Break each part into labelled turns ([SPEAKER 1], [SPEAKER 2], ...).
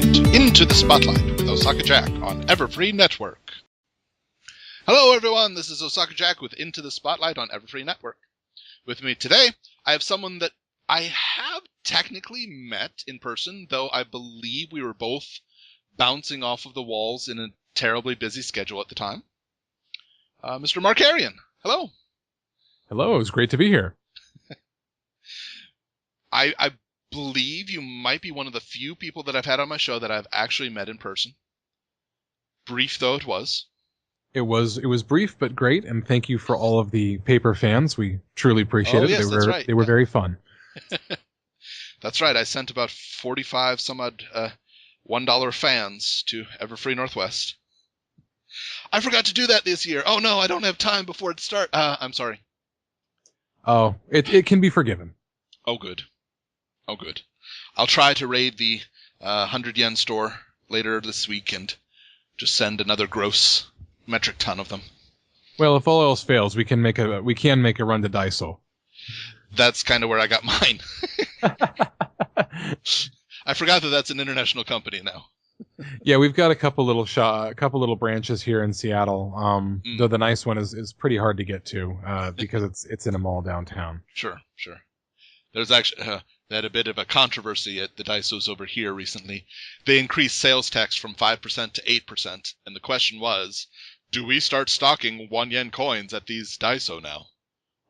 [SPEAKER 1] listening to Into the Spotlight with Osaka Jack on Everfree Network. Hello everyone, this is Osaka Jack with Into the Spotlight on Everfree Network. With me today, I have someone that I have technically met in person, though I believe we were both bouncing off of the walls in a terribly busy schedule at the time. Mr. Markarian, hello.
[SPEAKER 2] Hello, it was great to be here.
[SPEAKER 1] I believe you might be one of the few people that I've had on my show that I've actually met in person. Brief though it was.
[SPEAKER 2] It was brief but great, and thank you for all of the paper fans. We truly appreciate it.
[SPEAKER 1] Yes, that's right.
[SPEAKER 2] They were very fun.
[SPEAKER 1] That's right. I sent about 45 some odd $1 fans to Everfree Northwest. I forgot to do that this year. Oh no, I don't have time before it starts. I'm sorry.
[SPEAKER 2] Oh, it can be forgiven.
[SPEAKER 1] Oh good. Oh good. I'll try to raid the 100 yen store later this week and just send another gross metric ton of them.
[SPEAKER 2] Well, if all else fails, we can make a run to Daiso.
[SPEAKER 1] That's kind of where I got mine. I forgot that that's an international company now.
[SPEAKER 2] Yeah, we've got a couple little branches here in Seattle. Though the nice one is pretty hard to get to because it's in a mall downtown.
[SPEAKER 1] Sure. There's actually they had a bit of a controversy at the Daisos over here recently. They increased sales tax from 5% to 8%, and the question was, do we start stocking 1 yen coins at these Daiso now?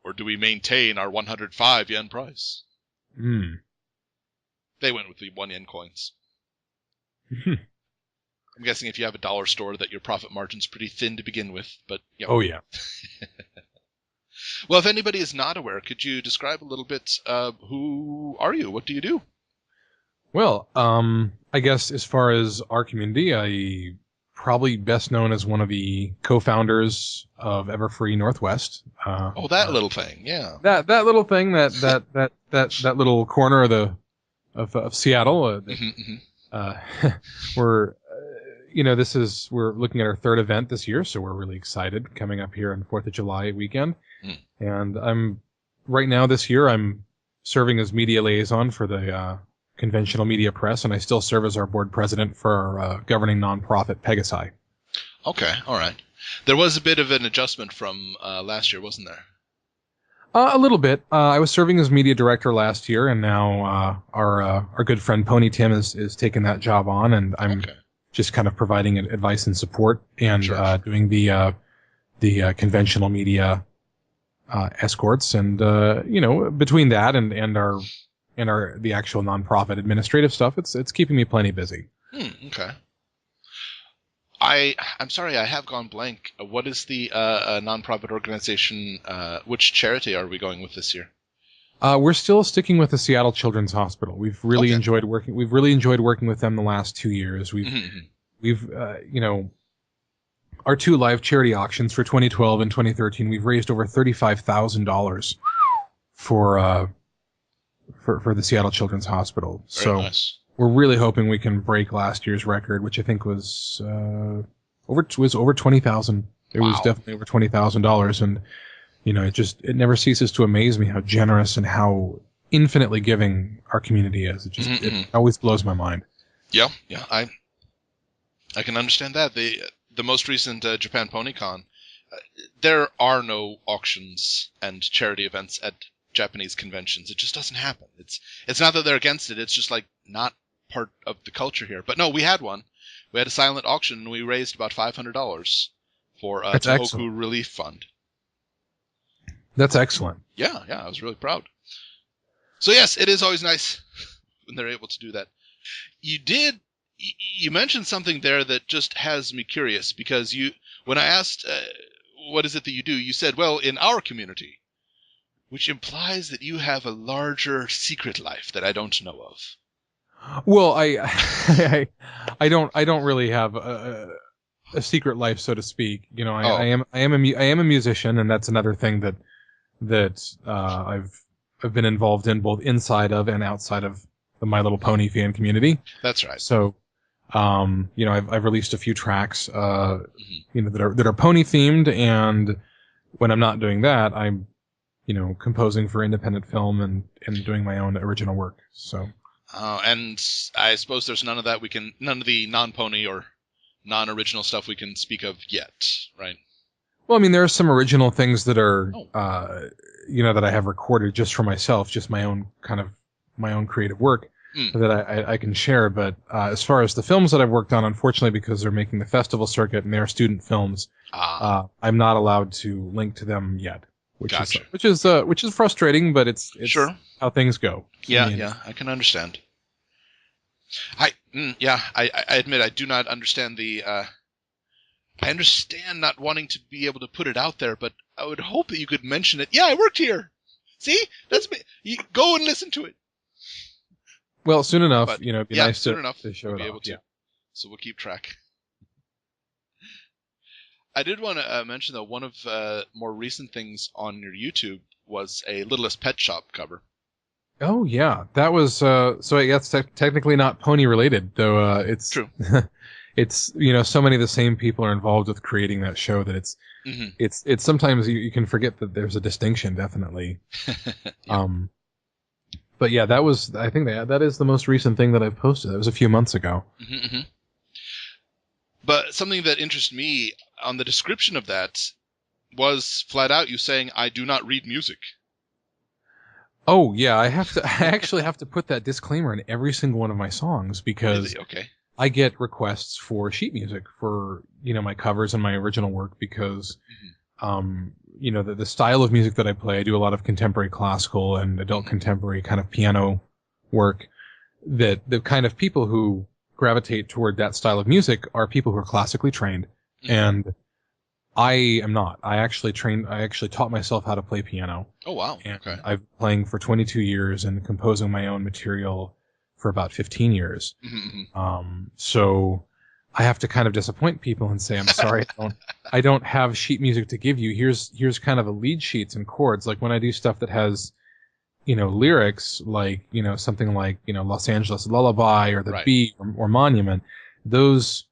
[SPEAKER 1] Or do we maintain our 105 yen price? They went with the 1 yen coins. I'm guessing if you have a dollar store that your profit margin's pretty thin to begin with, but yeah.
[SPEAKER 2] Oh yeah.
[SPEAKER 1] Well, if anybody is not aware, could you describe a little bit who are you? What do you do?
[SPEAKER 2] Well, I guess as far as our community, I probably best known as one of the co-founders of Everfree Northwest.
[SPEAKER 1] That little thing, yeah.
[SPEAKER 2] That little thing, that little corner of Seattle. We're we're looking at our third event this year, so we're really excited coming up here on 4th of July weekend. And right now this year I'm serving as media liaison for the conventional media press, and I still serve as our board president for our governing nonprofit Pegasi.
[SPEAKER 1] Okay, all right. There was a bit of an adjustment from last year, wasn't there?
[SPEAKER 2] A little bit. I was serving as media director last year, and now our good friend Pony Tim is taking that job on, and I'm just kind of providing advice and support and doing the conventional media escorts, and between that and the actual nonprofit administrative stuff, it's keeping me plenty busy.
[SPEAKER 1] Okay. I'm sorry, I have gone blank. What is the nonprofit organization? Which charity are we going with this year?
[SPEAKER 2] We're still sticking with the Seattle Children's Hospital. We've really enjoyed working. We've really enjoyed working with them the last 2 years. We've our 2 live charity auctions for 2012 and 2013. We've raised over $35,000 for the Seattle Children's Hospital.
[SPEAKER 1] Very nice.
[SPEAKER 2] We're really hoping we can break last year's record, which I think was over $20,000. It was definitely over $20,000, and it never ceases to amaze me how generous and how infinitely giving our community is. It always blows my mind.
[SPEAKER 1] Yeah, I can understand that. The most recent Japan PonyCon, there are no auctions and charity events at Japanese conventions. It just doesn't happen. It's not that they're against it. It's just like not part of the culture here. But no, we had one. We had a silent auction, and we raised about $500 for Tohoku Relief Fund.
[SPEAKER 2] That's excellent.
[SPEAKER 1] Yeah, I was really proud. So yes, it is always nice when they're able to do that. You mentioned something there that just has me curious, because when I asked what is it that you do, you said, well, in our community, which implies that you have a larger secret life that I don't know of.
[SPEAKER 2] Well, I don't really have a secret life, so to speak. I am a musician, and that's another thing that I've been involved in both inside of and outside of the My Little Pony fan community.
[SPEAKER 1] That's right.
[SPEAKER 2] So, I've released a few tracks, that are pony themed, and when I'm not doing that, I'm, composing for independent film and doing my own original work. So
[SPEAKER 1] And I suppose there's none of the non-pony or non-original stuff we can speak of yet, right?
[SPEAKER 2] Well, I mean, there are some original things that are, that I have recorded just for myself, just my own creative work that I can share. But as far as the films that I've worked on, unfortunately, because they're making the festival circuit and they're student films, I'm not allowed to link to them yet, which is frustrating, but it's
[SPEAKER 1] sure
[SPEAKER 2] how things go.
[SPEAKER 1] Yeah, I can understand. I admit I do not understand I understand not wanting to be able to put it out there, but I would hope that you could mention it. Yeah, I worked here. See? That's me. You go and listen to it.
[SPEAKER 2] Well, soon enough, it'd be nice to show it off.
[SPEAKER 1] Yeah. So we'll keep track. I did want to mention, though, one of more recent things on your YouTube was a Littlest Pet Shop cover.
[SPEAKER 2] Oh, yeah. That was, so I guess technically not pony related, though it's... True. It's, so many of the same people are involved with creating that show that it's sometimes you can forget that there's a distinction, definitely. Yeah. But yeah, I think that is the most recent thing that I've posted. That was a few months ago.
[SPEAKER 1] But something that interests me on the description of that was flat out you saying, I do not read music.
[SPEAKER 2] Oh, yeah, I actually have to put that disclaimer in every single one of my songs because
[SPEAKER 1] really? Okay.
[SPEAKER 2] I get requests for sheet music for, my covers and my original work because, the style of music that I play, I do a lot of contemporary classical and adult contemporary kind of piano work, that the kind of people who gravitate toward that style of music are people who are classically trained. And I am not. I actually taught myself how to play piano.
[SPEAKER 1] Oh, wow.
[SPEAKER 2] And
[SPEAKER 1] okay.
[SPEAKER 2] I've been playing for 22 years and composing my own material for about 15 years. So I have to kind of disappoint people and say, I'm sorry, I don't have sheet music to give you. Here's kind of the lead sheets and chords. Like when I do stuff that has, lyrics, like, something like, Los Angeles Lullaby or The Bee or Monument, those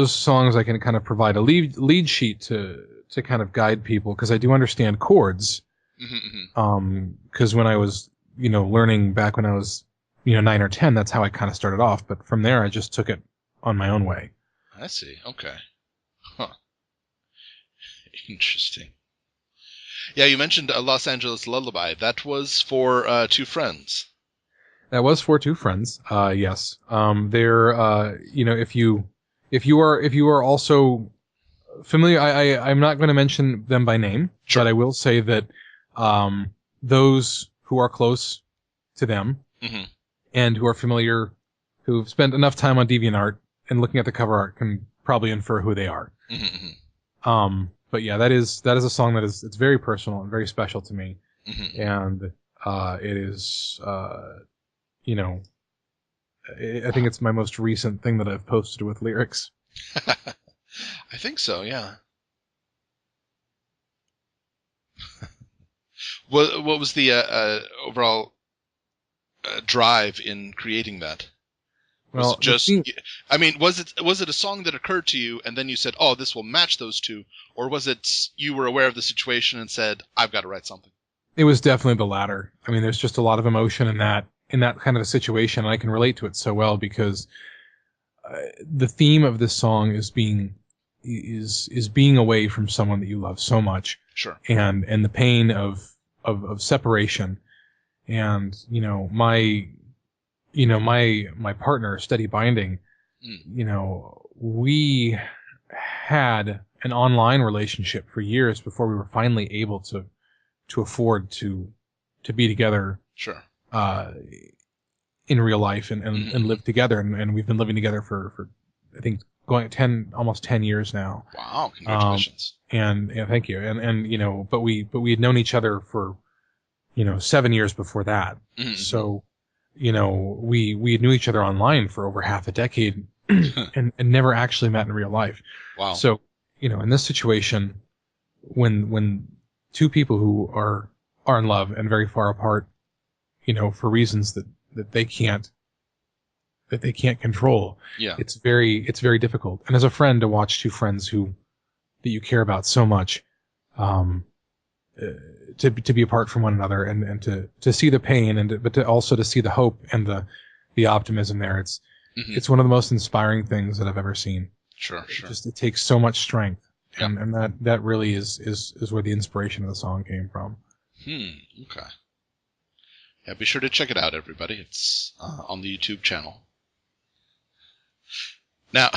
[SPEAKER 2] songs I can kind of provide a lead sheet to kind of guide people because I do understand chords. Because when I was, learning back when I was, 9 or 10, that's how I kind of started off. But from there, I just took it on my own way.
[SPEAKER 1] I see. Okay. Huh. Interesting. Yeah, you mentioned a Los Angeles Lullaby. That was for two friends.
[SPEAKER 2] That was for two friends. Yes. They're, if you are also familiar, I'm not going to mention them by name, but I will say that those who are close to them and who are familiar, who've spent enough time on DeviantArt and looking at the cover art can probably infer who they are. But yeah, that is a song it's very personal and very special to me, and it is I think it's my most recent thing that I've posted with lyrics.
[SPEAKER 1] I think so, yeah. What was the overall drive in creating that? Was it just? Was it a song that occurred to you, and then you said, "Oh, this will match those two," or was it you were aware of the situation and said, "I've got to write something"?
[SPEAKER 2] It was definitely the latter. I mean, there's just a lot of emotion in that kind of a situation, and I can relate to it so well because the theme of this song is being away from someone that you love so much.
[SPEAKER 1] Sure.
[SPEAKER 2] And the pain of separation, and my partner, Steady Binding, we had an online relationship for years before we were finally able to afford to be together.
[SPEAKER 1] Sure.
[SPEAKER 2] In real life and live together, and we've been living together for I think almost 10 years now.
[SPEAKER 1] Wow, congratulations.
[SPEAKER 2] And thank you. And but we had known each other for 7 years before that. So we knew each other online for over half a decade and never actually met in real life.
[SPEAKER 1] Wow.
[SPEAKER 2] So in this situation, when two people who are in love and very far apart, for reasons that they can't control.
[SPEAKER 1] Yeah.
[SPEAKER 2] It's very difficult. And as a friend, to watch two friends that you care about so much, to be apart from one another and to see the pain but to also to see the hope and the optimism there. It's one of the most inspiring things that I've ever seen.
[SPEAKER 1] Sure.
[SPEAKER 2] It takes so much strength, and that really is where the inspiration of the song came from.
[SPEAKER 1] Okay. Yeah, be sure to check it out, everybody. It's on the YouTube channel. Now,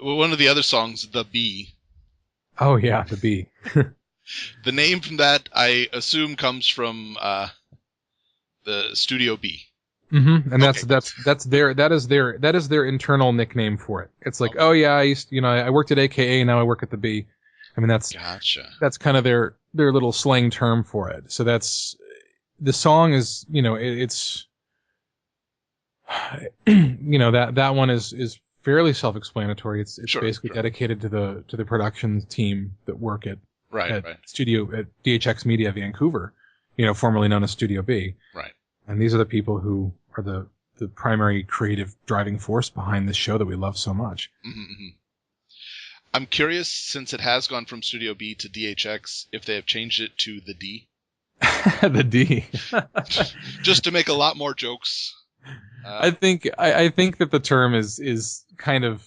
[SPEAKER 1] one of the other songs, The Bee.
[SPEAKER 2] Oh yeah, The Bee.
[SPEAKER 1] The name from that, I assume, comes from the Studio B.
[SPEAKER 2] Mm-hmm. And that is their internal nickname for it. It's like, oh yeah, I worked at AKA, now I work at the B. I mean, that's kind of their little slang term for it. So the song is, it's that one is fairly self-explanatory. It's basically dedicated to the production team that work at DHX Media Vancouver, formerly known as Studio B.
[SPEAKER 1] Right.
[SPEAKER 2] And these are the people who are the primary creative driving force behind this show that we love so much.
[SPEAKER 1] Mm-hmm. I'm curious, since it has gone from Studio B to DHX, if they have changed it to the D.
[SPEAKER 2] The D.
[SPEAKER 1] Just to make a lot more jokes.
[SPEAKER 2] I think that the term is kind of,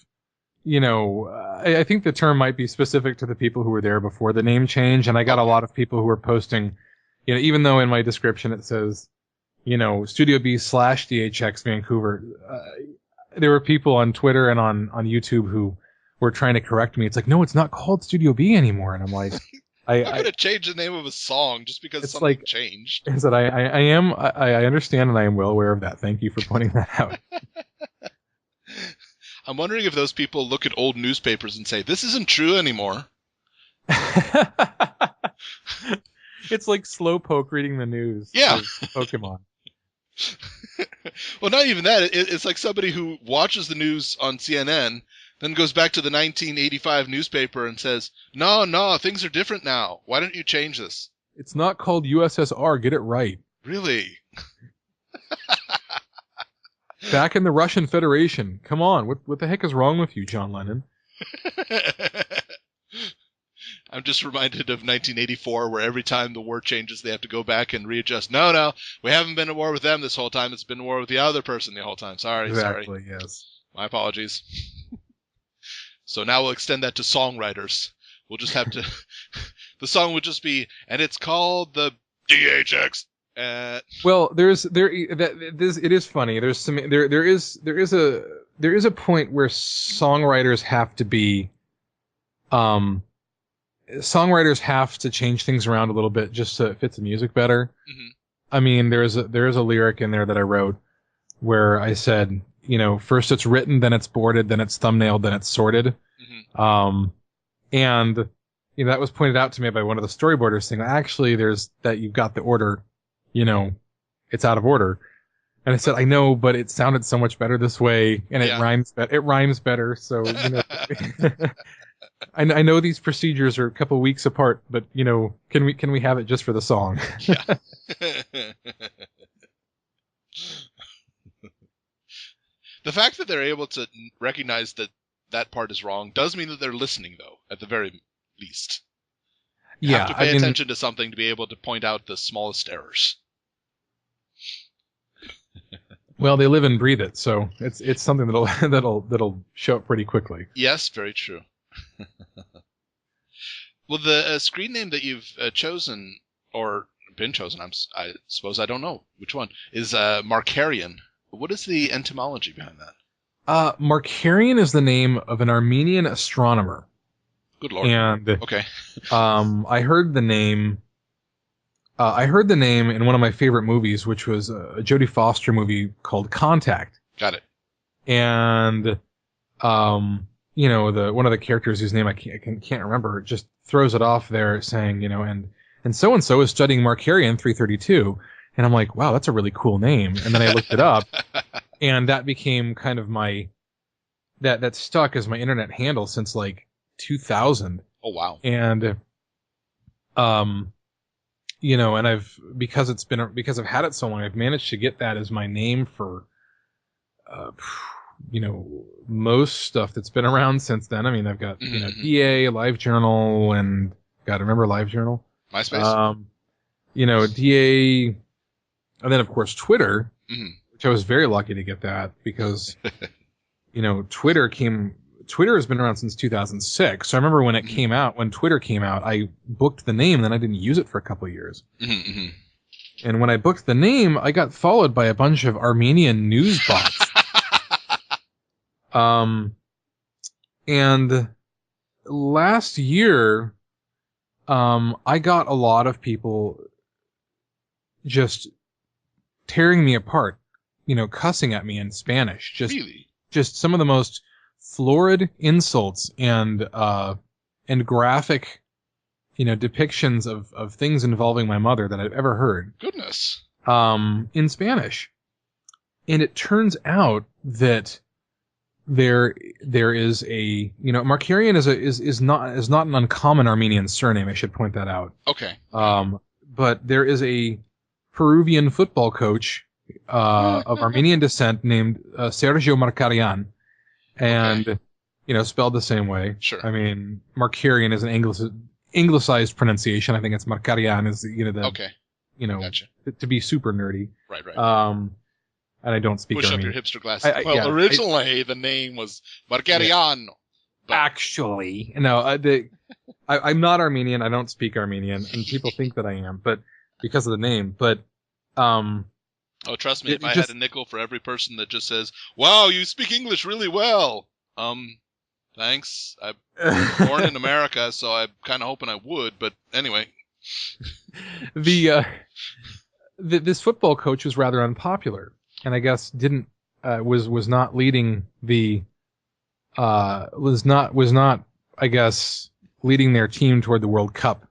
[SPEAKER 2] I think the term might be specific to the people who were there before the name change. And I got a lot of people who were posting, even though in my description it says, Studio B / DHX Vancouver. There were people on Twitter and on YouTube who were trying to correct me. It's like, no, it's not called Studio B anymore. And I'm like,
[SPEAKER 1] I'm going to change the name of a song just because something changed.
[SPEAKER 2] Is that I understand and I am well aware of that. Thank you for pointing that out.
[SPEAKER 1] I'm wondering if those people look at old newspapers and say, this isn't true anymore.
[SPEAKER 2] It's like Slowpoke reading the news.
[SPEAKER 1] Yeah.
[SPEAKER 2] Pokemon.
[SPEAKER 1] Well, not even that. It's like somebody who watches the news on CNN, then goes back to the 1985 newspaper and says, no, things are different now. Why don't you change this?
[SPEAKER 2] It's not called USSR. Get it right.
[SPEAKER 1] Really?
[SPEAKER 2] Back in the Russian Federation. Come on. What the heck is wrong with you, John Lennon?
[SPEAKER 1] I'm just reminded of 1984, where every time the war changes, they have to go back and readjust. No, we haven't been at war with them this whole time. It's been at war with the other person the whole time. Sorry.
[SPEAKER 2] Exactly, yes.
[SPEAKER 1] My apologies. So now we'll extend that to songwriters. We'll just have to... The song would just be, and it's called the DHX.
[SPEAKER 2] Well, it is funny. There is a point where songwriters have to be... Songwriters have to change things around a little bit just so it fits the music better. Mm-hmm. I mean, there is a lyric in there that I wrote where I said, first it's written, then it's boarded, then it's thumbnailed, then it's sorted. Mm-hmm. And that was pointed out to me by one of the storyboarders saying, actually, you've got the order, it's out of order. And I said, I know, but it sounded so much better this way, and it rhymes better. So, I know these procedures are a couple of weeks apart, but can we have it just for the song?
[SPEAKER 1] Yeah. The fact that they're able to recognize that part is wrong does mean that they're listening, though, at the very least. You have to pay attention to something to be able to point out the smallest errors.
[SPEAKER 2] Well, they live and breathe it, so it's something that'll show up pretty quickly.
[SPEAKER 1] Yes, very true. Well, the screen name that you've chosen, or been chosen, I suppose I don't know which one, is Markarian. What is the etymology behind that?
[SPEAKER 2] Markarian is the name of an Armenian astronomer.
[SPEAKER 1] Good Lord.
[SPEAKER 2] And
[SPEAKER 1] okay.
[SPEAKER 2] I heard the name in one of my favorite movies, which was a Jodie Foster movie called Contact.
[SPEAKER 1] Got it.
[SPEAKER 2] And one of the characters whose name I can't remember just throws it off there saying, and so is studying Markarian 332. And I'm like, wow, that's a really cool name. And then I looked it up, and that became kind of that stuck as my internet handle since like 2000.
[SPEAKER 1] Oh, wow.
[SPEAKER 2] And, and because I've had it so long, I've managed to get that as my name for, most stuff that's been around since then. I mean, I've got, DA, LiveJournal, and God, remember LiveJournal?
[SPEAKER 1] MySpace.
[SPEAKER 2] DA, and then of course Twitter,
[SPEAKER 1] Mm-hmm.
[SPEAKER 2] which I was very lucky to get that because, Twitter has been around since 2006. So I remember when it came out, when Twitter came out, I booked the name, then I didn't use it for a couple of years.
[SPEAKER 1] Mm-hmm.
[SPEAKER 2] And when I booked the name, I got followed by a bunch of Armenian news bots. And last year, I got a lot of people just tearing me apart, cussing at me in Spanish.
[SPEAKER 1] Really?
[SPEAKER 2] Just some of the most florid insults and graphic, depictions of things involving my mother that I've ever heard.
[SPEAKER 1] Goodness.
[SPEAKER 2] In Spanish. And it turns out that there is a, Markarian is not an uncommon Armenian surname. I should point that out.
[SPEAKER 1] Okay.
[SPEAKER 2] But there is a Peruvian football coach of Armenian descent named Sergio Markarian, and spelled the same way.
[SPEAKER 1] Sure.
[SPEAKER 2] I mean, Markarian is an anglicized pronunciation. I think it's Markarian is
[SPEAKER 1] okay. Gotcha.
[SPEAKER 2] To be super nerdy.
[SPEAKER 1] Right.
[SPEAKER 2] And I don't speak
[SPEAKER 1] Push
[SPEAKER 2] Armenian.
[SPEAKER 1] up your hipster glasses. Originally the name was Markarian.
[SPEAKER 2] But actually, no, I'm not Armenian. I don't speak Armenian, and people think that I am, but because of the name. But
[SPEAKER 1] oh, trust me, if I had a nickel for every person that just says, "Wow, you speak English really well," thanks. I'm born in America, so I'm kind of hoping I would. But anyway,
[SPEAKER 2] this football coach was rather unpopular, and I guess was not leading the was not I guess leading their team toward the World Cup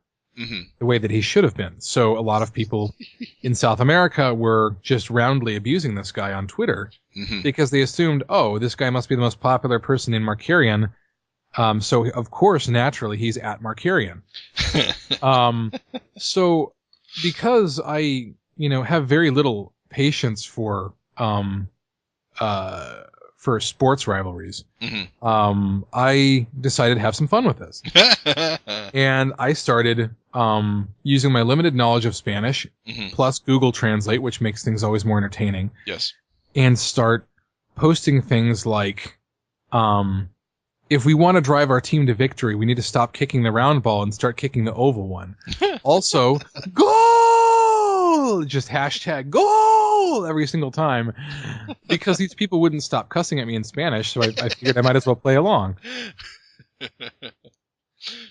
[SPEAKER 2] the way that he should have been. So a lot of people in South America were just roundly abusing this guy on Twitter because they assumed, oh, this guy must be the most popular person in Markarian. So of course, naturally, he's at Markarian. So because I, have very little patience for sports rivalries, I decided to have some fun with this. And I started using my limited knowledge of Spanish, plus Google Translate, which makes things always more entertaining.
[SPEAKER 1] Yes.
[SPEAKER 2] And start posting things like, if we want to drive our team to victory, we need to stop kicking the round ball and start kicking the oval one. Also, goal! Just hashtag goal every single time, because these people wouldn't stop cussing at me in Spanish, so I figured I might as well play along.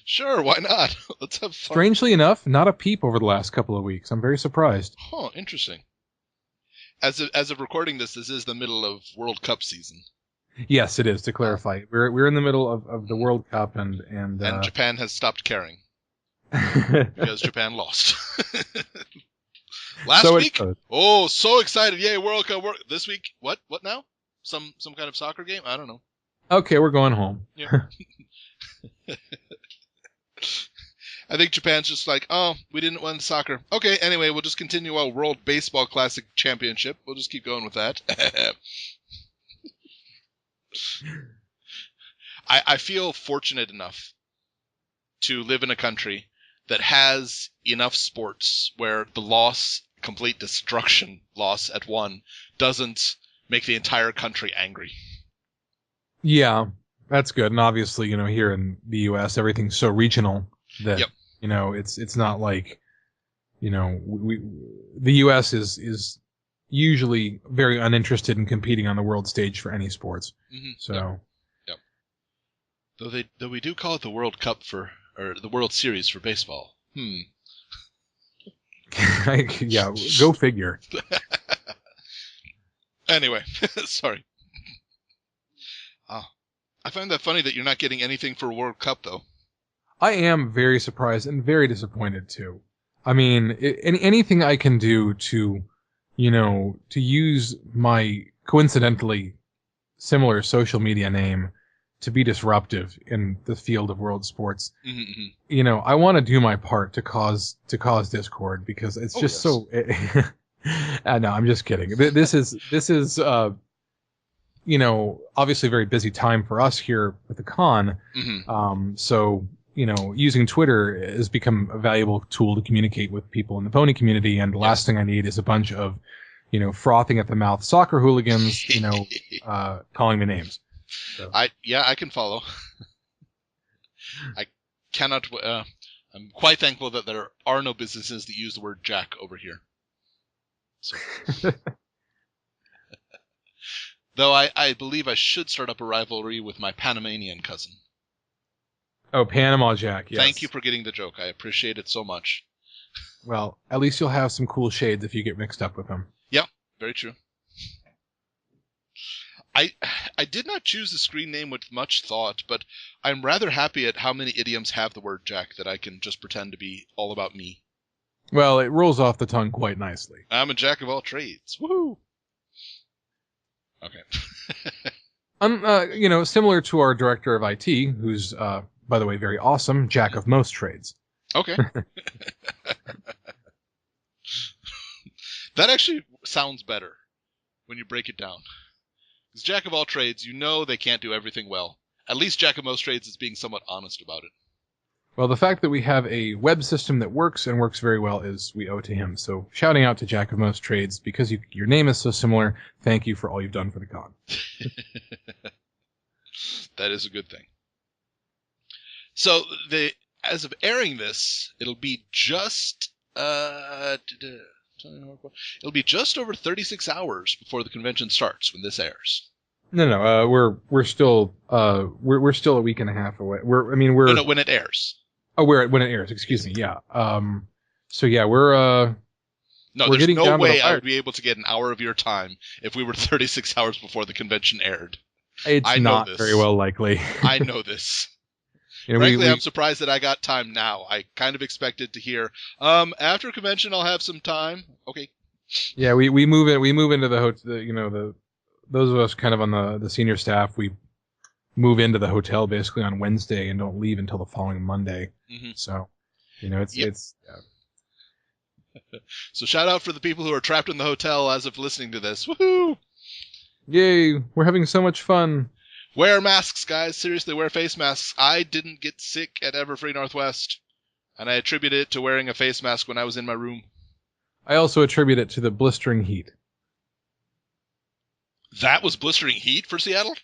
[SPEAKER 1] Sure, why not? Let's have fun.
[SPEAKER 2] Strangely enough, not a peep over the last couple of weeks. I'm very surprised.
[SPEAKER 1] Huh, interesting. As of recording this is the middle of World Cup season.
[SPEAKER 2] Yes, it is, to clarify. We're in the middle of the World Cup, and
[SPEAKER 1] Japan has stopped caring because Japan lost. Last week? Oh, so excited. Yay, World Cup. This week, what now? Some kind of soccer game? I don't know.
[SPEAKER 2] Okay, we're going home.
[SPEAKER 1] Yeah. I think Japan's just like, oh, we didn't win soccer. Okay, anyway, we'll just continue our World Baseball Classic Championship. We'll just keep going with that. I feel fortunate enough to live in a country that has enough sports where the complete destruction loss at one, doesn't make the entire country angry.
[SPEAKER 2] Yeah, that's good. And obviously, here in the U.S., everything's so regional that, it's not like, the U.S. is usually very uninterested in competing on the world stage for any sports. So,
[SPEAKER 1] yep. Though we do call it the World Cup or the World Series for baseball.
[SPEAKER 2] Yeah, go figure.
[SPEAKER 1] Anyway, sorry. I find that funny that you're not getting anything for World Cup, though.
[SPEAKER 2] I am very surprised and very disappointed, too. I mean, anything I can do to use my coincidentally similar social media name to be disruptive in the field of world sports. I want to do my part to cause discord, because it's just so. No, I'm just kidding. This is obviously a very busy time for us here at the con. So using Twitter has become a valuable tool to communicate with people in the pony community. And the last thing I need is a bunch of, frothing at the mouth soccer hooligans, calling me names. So.
[SPEAKER 1] I can follow. I cannot. I'm quite thankful that there are no businesses that use the word Jack over here. So. Though I believe I should start up a rivalry with my Panamanian cousin.
[SPEAKER 2] Oh, Panama Jack, yes.
[SPEAKER 1] Thank you for getting the joke. I appreciate it so much.
[SPEAKER 2] Well, at least you'll have some cool shades if you get mixed up with him.
[SPEAKER 1] Yeah, very true. I did not choose the screen name with much thought, but I'm rather happy at how many idioms have the word Jack that I can just pretend to be all about me.
[SPEAKER 2] Well, it rolls off the tongue quite nicely.
[SPEAKER 1] I'm a jack of all trades. Woohoo! Okay.
[SPEAKER 2] Similar to our director of IT, who's, by the way, very awesome, jack of most trades.
[SPEAKER 1] Okay. That actually sounds better when you break it down. Because jack of all trades, they can't do everything well. At least jack of most trades is being somewhat honest about it.
[SPEAKER 2] Well, the fact that we have a web system that works and works very well is we owe to him. So shouting out to jack of most trades, because your name is so similar, thank you for all you've done for the con.
[SPEAKER 1] That is a good thing. So as of airing this, it'll be just it'll be just over 36 hours before the convention starts when this airs.
[SPEAKER 2] No, we're still we're still a week and a half away. No,
[SPEAKER 1] when it airs.
[SPEAKER 2] Oh, when it airs. Excuse me. Yeah. So yeah, we're
[SPEAKER 1] there's no way I would be able to get an hour of your time if we were 36 hours before the convention aired.
[SPEAKER 2] It's not very well likely.
[SPEAKER 1] I know this. Frankly, I'm surprised that I got time now. I kind of expected to hear, after convention I'll have some time. Okay.
[SPEAKER 2] Yeah, we move into the hotel. Those of us kind of on the senior staff, we move into the hotel basically on Wednesday and don't leave until the following Monday. Mm-hmm. So, it's.
[SPEAKER 1] So shout out for the people who are trapped in the hotel as of listening to this. Woohoo!
[SPEAKER 2] Yay! We're having so much fun.
[SPEAKER 1] Wear masks, guys. Seriously, wear face masks. I didn't get sick at Everfree Northwest, and I attribute it to wearing a face mask when I was in my room.
[SPEAKER 2] I also attribute it to the blistering heat.
[SPEAKER 1] That was blistering heat for Seattle?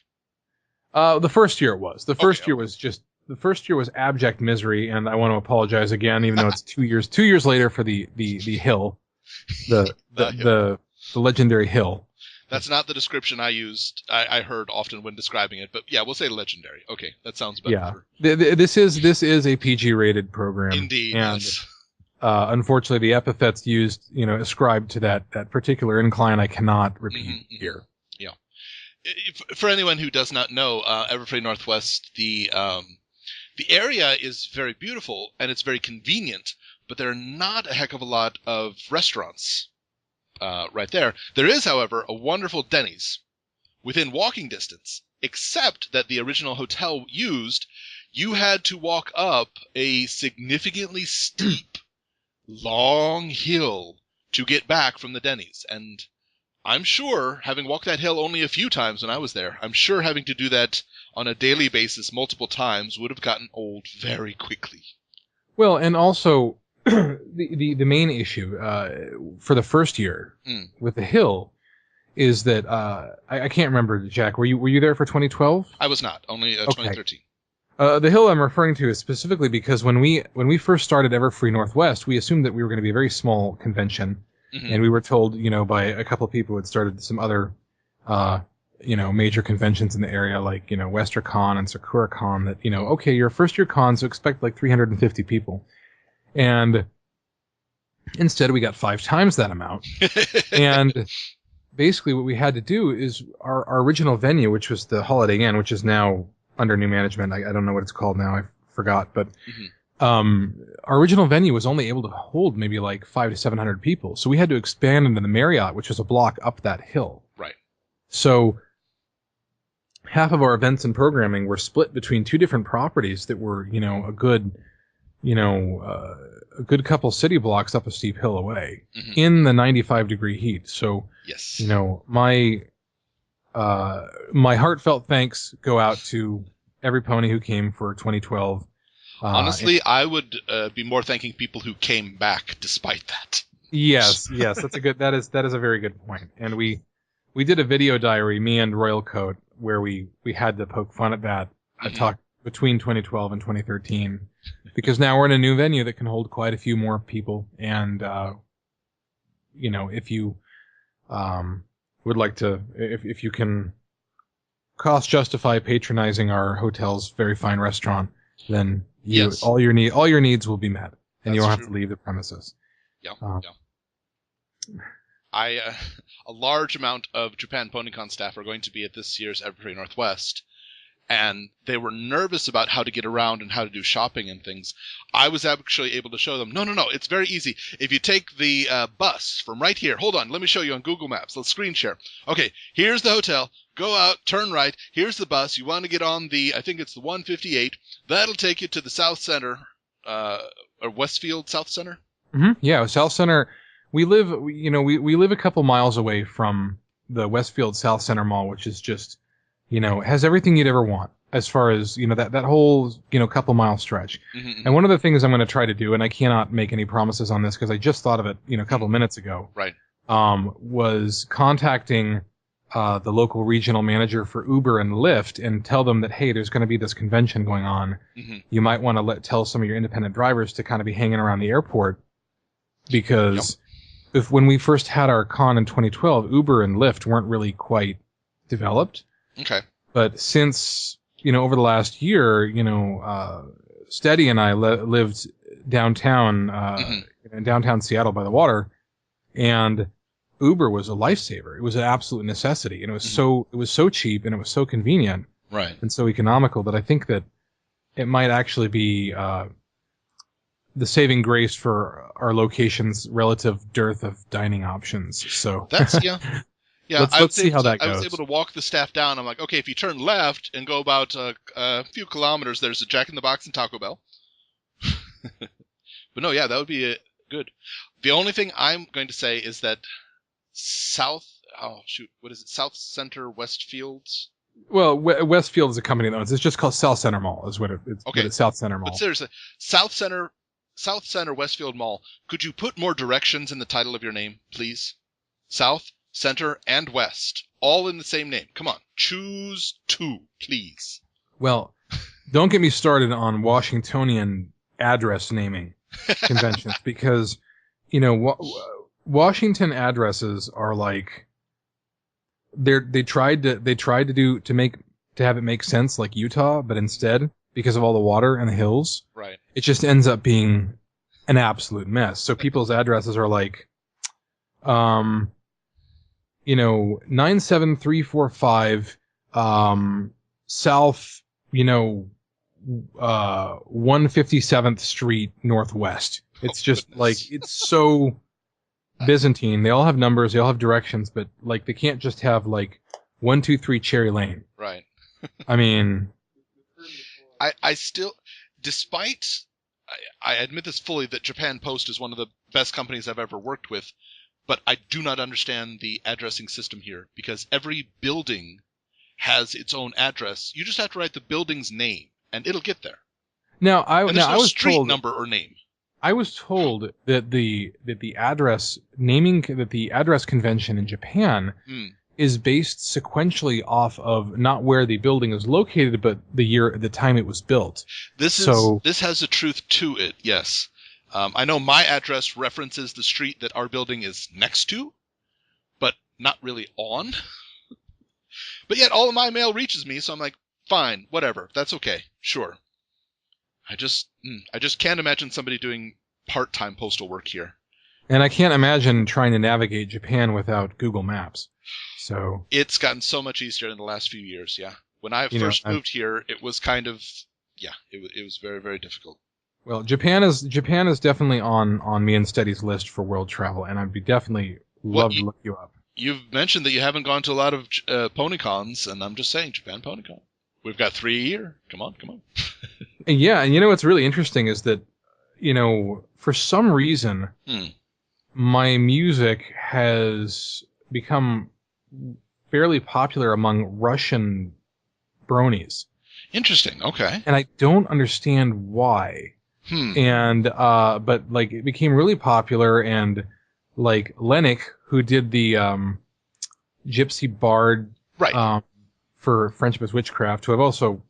[SPEAKER 2] The first year it was. The first year was abject misery, and I want to apologize again, even though it's 2 years. 2 years later for the hill, the legendary hill.
[SPEAKER 1] That's not the description I used. I heard often when describing it, but yeah, we'll say legendary. Okay, that sounds better.
[SPEAKER 2] Yeah, this is a PG-rated program.
[SPEAKER 1] Indeed.
[SPEAKER 2] And,
[SPEAKER 1] yes.
[SPEAKER 2] Unfortunately, the epithets used, ascribed to that particular incline, I cannot repeat here.
[SPEAKER 1] Yeah. For anyone who does not know, Everfree Northwest, the area is very beautiful and it's very convenient, but there are not a heck of a lot of restaurants. Right there. There is, however, a wonderful Denny's within walking distance, except that the original hotel you had to walk up a significantly steep, long hill to get back from the Denny's. And I'm sure, having walked that hill only a few times when I was there, I'm sure having to do that on a daily basis multiple times would have gotten old very quickly.
[SPEAKER 2] Well, and also... the main issue for the first year with the hill is that I can't remember, Jack. Were you there for 2012?
[SPEAKER 1] I was not. Only 2013.
[SPEAKER 2] The hill I'm referring to is specifically because when we first started Everfree Northwest, we assumed that we were going to be a very small convention, and we were told by a couple of people who had started some other major conventions in the area like WesterCon and SakuraCon that okay, you're a first year con, so expect like 350 people. And instead, we got 5 times that amount. And basically what we had to do is our original venue, which was the Holiday Inn, which is now under new management. I don't know what it's called now. I forgot. But our original venue was only able to hold maybe like 500 to 700 people. So we had to expand into the Marriott, which was a block up that hill.
[SPEAKER 1] Right.
[SPEAKER 2] So half of our events and programming were split between 2 different properties that were, a good couple city blocks up a steep hill away in the 95-degree heat. So,
[SPEAKER 1] yes.
[SPEAKER 2] My heartfelt thanks go out to every pony who came for 2012.
[SPEAKER 1] Honestly, I would be more thanking people who came back despite that.
[SPEAKER 2] Yes, that is a very good point. And we did a video diary, me and Royal Coat, where we had to poke fun at that talk between 2012 and 2013, because now we're in a new venue that can hold quite a few more people. And if you would like to, if you can cost justify patronizing our hotel's very fine restaurant, then all your needs will be met, and you won't have to leave the premises.
[SPEAKER 1] Yeah. A large amount of Japan PonyCon staff are going to be at this year's Everfree Northwest, and they were nervous about how to get around and how to do shopping and things. I was actually able to show them, no, it's very easy. If you take the bus from right here, hold on, let me show you on Google Maps. Let's screen share. Okay, here's the hotel. Go out, turn right. Here's the bus. You want to get on I think it's the 158. That'll take you to the South Center, or Westfield South Center.
[SPEAKER 2] Mm-hmm. Yeah, South Center. We live a couple miles away from the Westfield South Center Mall, which is just, has everything you'd ever want as far as, that whole, couple mile stretch. Mm-hmm. And one of the things I'm going to try to do, and I cannot make any promises on this because I just thought of it, a couple minutes ago.
[SPEAKER 1] Right.
[SPEAKER 2] Was contacting the local regional manager for Uber and Lyft and tell them that, hey, there's going to be this convention going on. Mm-hmm. You might want to tell some of your independent drivers to kind of be hanging around the airport, because when we first had our con in 2012, Uber and Lyft weren't really quite developed.
[SPEAKER 1] Okay.
[SPEAKER 2] But since, over the last year, Steady and I lived downtown, in downtown Seattle by the water, and Uber was a lifesaver. It was an absolute necessity, and it was so cheap, and it was so convenient,
[SPEAKER 1] right,
[SPEAKER 2] and so economical that I think that it might actually be the saving grace for our location's relative dearth of dining options. So
[SPEAKER 1] that's
[SPEAKER 2] let's see how that goes.
[SPEAKER 1] I was able to walk the staff down. I'm like, okay, if you turn left and go about a few kilometers, there's a Jack in the Box and Taco Bell. But no, that would be good. The only thing I'm going to say is that South Center Westfields.
[SPEAKER 2] Well, Westfield is a company that owns. It's just called South Center Mall. Is what it's. Okay. It's South Center Mall.
[SPEAKER 1] But seriously, South Center Westfield Mall. Could you put more directions in the title of your name, please? South, Center, and West, all in the same name. Come on, choose two, please.
[SPEAKER 2] Well, don't get me started on Washingtonian address naming conventions, because Washington addresses are like they tried to have it make sense like Utah, but instead, because of all the water and the hills,
[SPEAKER 1] right,
[SPEAKER 2] it just ends up being an absolute mess. So people's addresses are like 97345 South 157th Street Northwest. It's just like, it's so Byzantine. They all have numbers, they all have directions, but like they can't just have like 123 Cherry Lane.
[SPEAKER 1] Right.
[SPEAKER 2] I mean,
[SPEAKER 1] I still, despite, I admit this fully, that Japan Post is one of the best companies I've ever worked with, but I do not understand the addressing system here, because every building has its own address. You just have to write the building's name, and it'll get there.
[SPEAKER 2] Now, I was
[SPEAKER 1] street
[SPEAKER 2] told,
[SPEAKER 1] number or name.
[SPEAKER 2] I was told that the address convention in Japan is based sequentially off of not where the building is located, but the time it was built.
[SPEAKER 1] This has a truth to it, yes. I know my address references the street that our building is next to, but not really on. But yet all of my mail reaches me, so I'm like, fine, whatever, that's okay, sure. I just can't imagine somebody doing part-time postal work here.
[SPEAKER 2] And I can't imagine trying to navigate Japan without Google Maps. So
[SPEAKER 1] it's gotten so much easier in the last few years, yeah. When I first moved here, it was kind of, it was very, very difficult.
[SPEAKER 2] Well, Japan is definitely on me and Steady's list for world travel, and I'd be definitely love to look you up.
[SPEAKER 1] You've mentioned that you haven't gone to a lot of PonyCons, and I'm just saying, Japan PonyCon. We've got 3 a year. Come on.
[SPEAKER 2] Yeah, and what's really interesting is that, for some reason, my music has become fairly popular among Russian bronies.
[SPEAKER 1] Interesting. Okay.
[SPEAKER 2] And I don't understand why. And but like it became really popular, and like Lennox, who did the Gypsy Bard for Friendship is Witchcraft, who I've also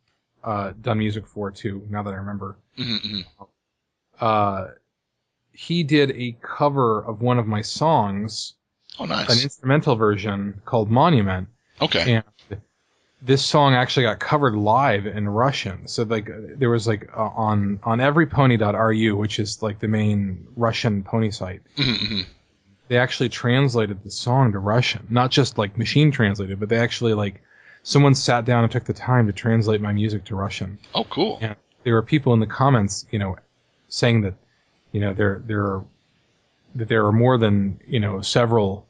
[SPEAKER 2] done music for too, now that I remember. He did a cover of one of my songs.
[SPEAKER 1] Oh, nice.
[SPEAKER 2] An instrumental version called Monument.
[SPEAKER 1] Okay.
[SPEAKER 2] And this song actually got covered live in Russian. So like there was like on everypony.ru, which is like the main Russian pony site. They actually translated the song to Russian, not just like machine translated, but they actually like someone sat down and took the time to translate my music to Russian.
[SPEAKER 1] Oh, cool.
[SPEAKER 2] And there were people in the comments, saying that, there are more than, several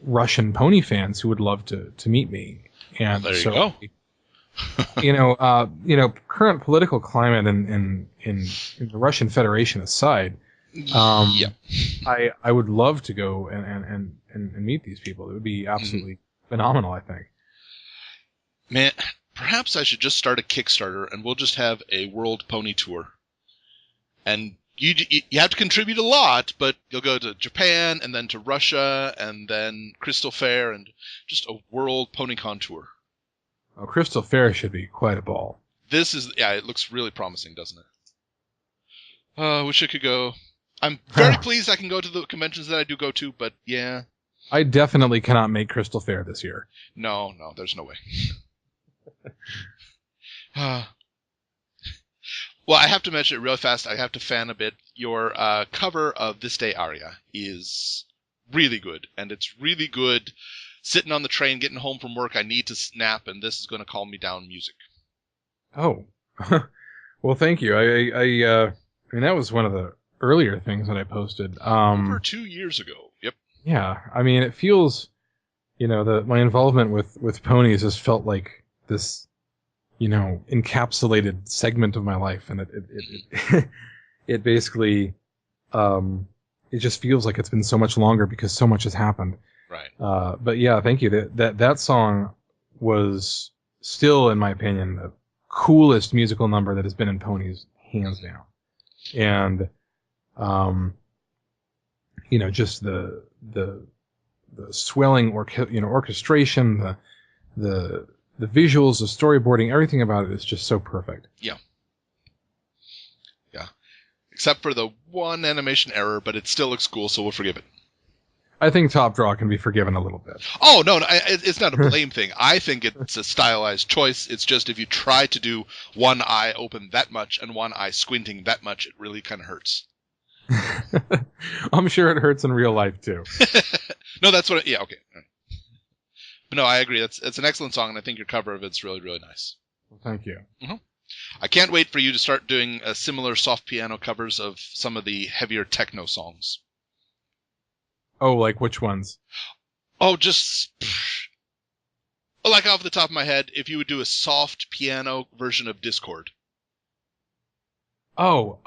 [SPEAKER 2] Russian pony fans who would love to meet me. And
[SPEAKER 1] well, there you
[SPEAKER 2] go. Current political climate in the Russian Federation aside, I would love to go and meet these people. It would be absolutely phenomenal, I think.
[SPEAKER 1] Man, perhaps I should just start a Kickstarter and we'll just have a World Pony Tour. And you have to contribute a lot, but you'll go to Japan and then to Russia and then Crystal Fair and just a World PonyCon tour.
[SPEAKER 2] Oh, Crystal Fair should be quite a ball.
[SPEAKER 1] It looks really promising, doesn't it? I wish I could go. I'm very pleased I can go to the conventions that I do go to, but yeah.
[SPEAKER 2] I definitely cannot make Crystal Fair this year.
[SPEAKER 1] No, there's no way. Well, I have to mention it real fast. I have to fan a bit. Your cover of This Day Aria is really good, and it's really good. Sitting on the train, getting home from work, I need to snap, and this is going to calm me down music.
[SPEAKER 2] Oh, well, thank you. I mean, that was one of the earlier things that I posted.
[SPEAKER 1] Over 2 years ago. Yep.
[SPEAKER 2] Yeah, I mean, it feels, my involvement with ponies has felt like this, encapsulated segment of my life, and it basically, it just feels like it's been so much longer because so much has happened.
[SPEAKER 1] Right.
[SPEAKER 2] But yeah, thank you. That song was still, in my opinion, the coolest musical number that has been in ponies, hands down. And, just the swelling orchestration, the visuals, the storyboarding, everything about it is just so perfect.
[SPEAKER 1] Yeah. Except for the one animation error, but it still looks cool, so we'll forgive it.
[SPEAKER 2] I think Top Draw can be forgiven a little bit.
[SPEAKER 1] Oh, no, it's not a blame thing. I think it's a stylized choice. It's just if you try to do one eye open that much and one eye squinting that much, it really kind of hurts.
[SPEAKER 2] I'm sure it hurts in real life, too.
[SPEAKER 1] No, that's what yeah, okay. But no, I agree. It's an excellent song, and I think your cover of it's really, really nice.
[SPEAKER 2] Well, thank you.
[SPEAKER 1] Mm-hmm. I can't wait for you to start doing similar soft piano covers of some of the heavier techno songs.
[SPEAKER 2] Oh, like which ones?
[SPEAKER 1] Oh, just like off the top of my head, if you would do a soft piano version of Discord.
[SPEAKER 2] Oh,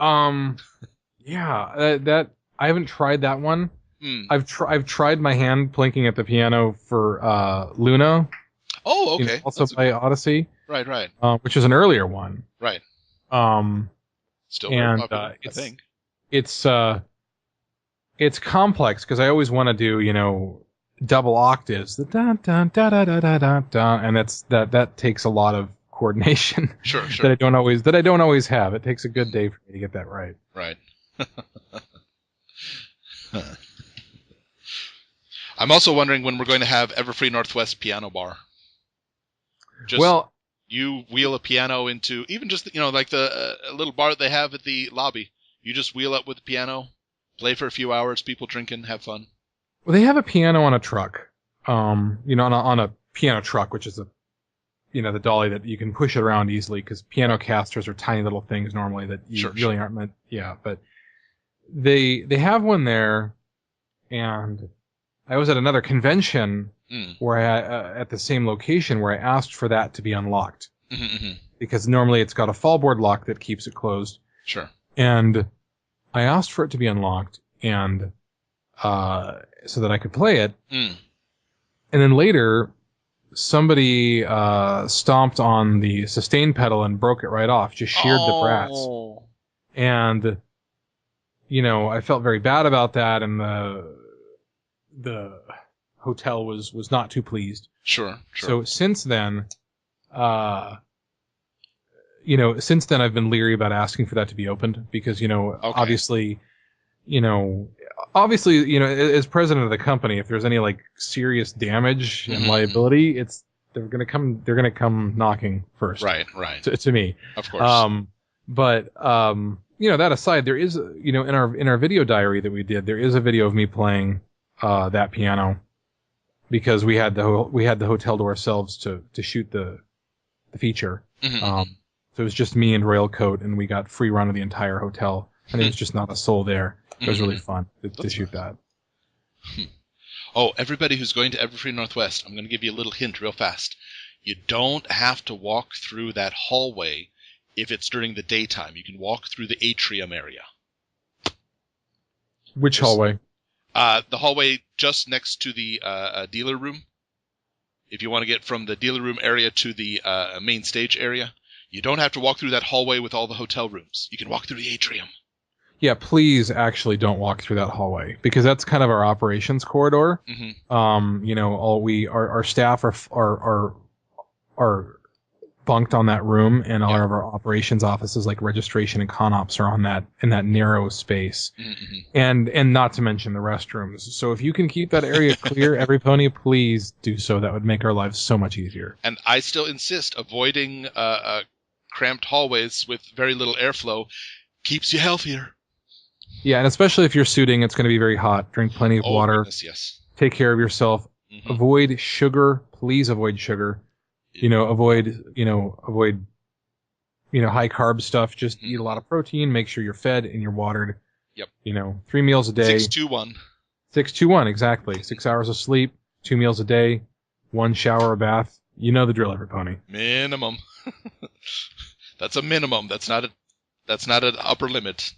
[SPEAKER 2] yeah, that I haven't tried that one. I've tried my hand plinking at the piano for Luna.
[SPEAKER 1] Oh, okay.
[SPEAKER 2] Also by Odyssey.
[SPEAKER 1] Right.
[SPEAKER 2] Which is an earlier one.
[SPEAKER 1] Right. Still
[SPEAKER 2] very
[SPEAKER 1] popular, I think.
[SPEAKER 2] It's complex because I always want to do, double octaves, the da da da da da da da, and that takes a lot of coordination.
[SPEAKER 1] Sure.
[SPEAKER 2] that I don't always have. It takes a good day for me to get that right.
[SPEAKER 1] Right. I'm also wondering when we're going to have Everfree Northwest piano bar. You wheel a piano into even just like the little bar that they have at the lobby. You just wheel up with the piano. Play for a few hours, people drinking, have fun.
[SPEAKER 2] Well, they have a piano on a truck, on a piano truck, which is the dolly that you can push it around easily because piano casters are tiny little things normally that you really aren't meant. Yeah, but they have one there, and I was at another convention where at the same location where I asked for that to be unlocked because normally it's got a fallboard lock that keeps it closed.
[SPEAKER 1] Sure.
[SPEAKER 2] And I asked for it to be unlocked, and so that I could play it. And then later, somebody stomped on the sustain pedal and broke it right off, just sheared the brass. And, I felt very bad about that, and the hotel was not too pleased.
[SPEAKER 1] Sure.
[SPEAKER 2] So since then, I've been leery about asking for that to be opened because, obviously, as president of the company, if there's any like serious damage and liability, they're gonna come knocking first.
[SPEAKER 1] Right.
[SPEAKER 2] To me,
[SPEAKER 1] of course.
[SPEAKER 2] That aside, there is, in our video diary that we did, there is a video of me playing that piano because we had the hotel to ourselves to shoot the feature. So it was just me and Railcoat, and we got free run of the entire hotel, and there was just not a soul there. It was really fun to shoot that.
[SPEAKER 1] Oh, everybody who's going to Everfree Northwest, I'm going to give you a little hint real fast. You don't have to walk through that hallway if it's during the daytime. You can walk through the atrium area.
[SPEAKER 2] Which hallway?
[SPEAKER 1] The hallway just next to the dealer room. If you want to get from the dealer room area to the main stage area, you don't have to walk through that hallway with all the hotel rooms. You can walk through the atrium. Yeah,
[SPEAKER 2] please actually don't walk through that hallway because that's kind of our operations corridor. Our staff are bunked on that room, and all of our operations offices, like registration and con-ops, are in that narrow space. And not to mention the restrooms. So if you can keep that area clear, every pony, please do so. That would make our lives so much easier.
[SPEAKER 1] And I still insist, avoiding cramped hallways with very little airflow keeps you healthier.
[SPEAKER 2] Yeah, and especially if you're suiting, it's going to be very hot. Drink plenty of water.
[SPEAKER 1] Goodness, yes.
[SPEAKER 2] Take care of yourself. Avoid sugar. Please avoid sugar. Avoid high carb stuff. Just eat a lot of protein. Make sure you're fed and you're watered.
[SPEAKER 1] Yep.
[SPEAKER 2] 3 meals a day.
[SPEAKER 1] 6-2-1.
[SPEAKER 2] 6-2-1, exactly. 6 hours of sleep, 2 meals a day, 1 shower or bath. You know the drill, every pony.
[SPEAKER 1] Minimum. That's a minimum. That's not an upper limit.